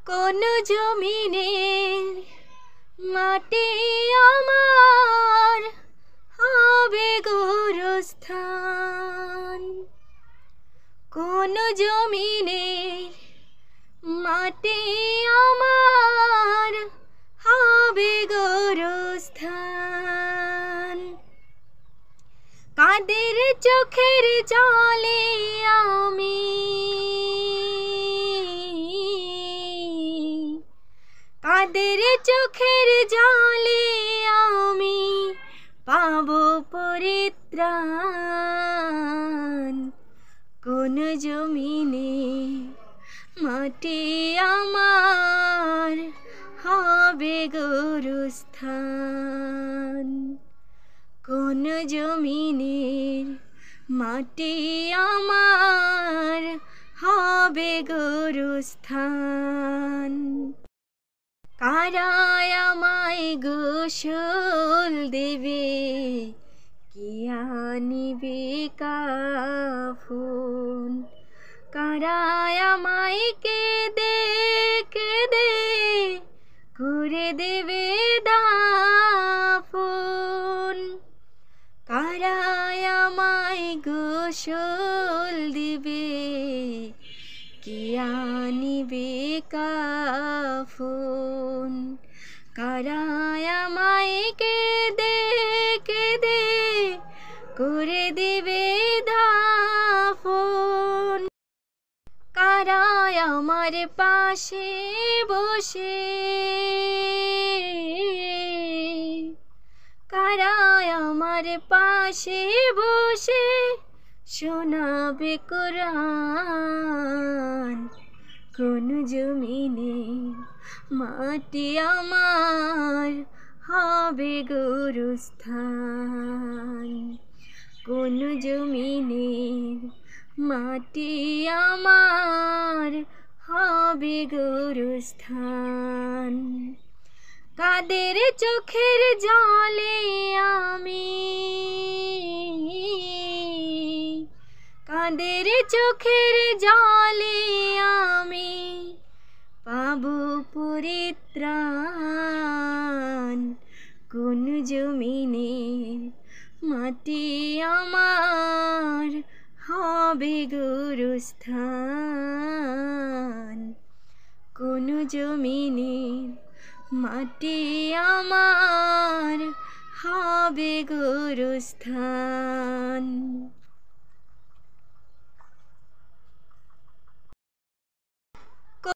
কোন জমিনের মাটি আমার হবে গোরস্থান। কোন জমিনের মাটি আমার হবে গোরস্থান। কাদের চোখের জলে আমি কাদের চোখের জলে আমি পাবো পরিত্রাণ। কোন জমিনে মাটি আমার হবে গোরস্থান। কোন জমিনের মাটি আমার হবে গোরস্থান। কারা আমায় গোসল দেবে, কে আনিবে কাফন। কারা আমায় কেঁদে কেঁদে করে দেবে দাফন। কারা আমায় গোসল দিবে, কে আনিবে কাফন। কারা আমায় কেঁদে কেঁদে করে দিবে দাফন। কারা আমার পাশে বসে কারা আমার পাশে বসে শোনাবে কোরআন। কোন জমিনে মাটি আমার হবে গোরস্থান। কোন জমিনের মাটি আমার হবে গোরস্থান। কাদের চোখের জলে আমি কাদের চোখের জলে আমি পাবো পরিত্রাণ। কোন জমিনের মাটি আমার হবে গোরস্থান। কোন জমিনের মাটি আমার হবে গোরস্থান।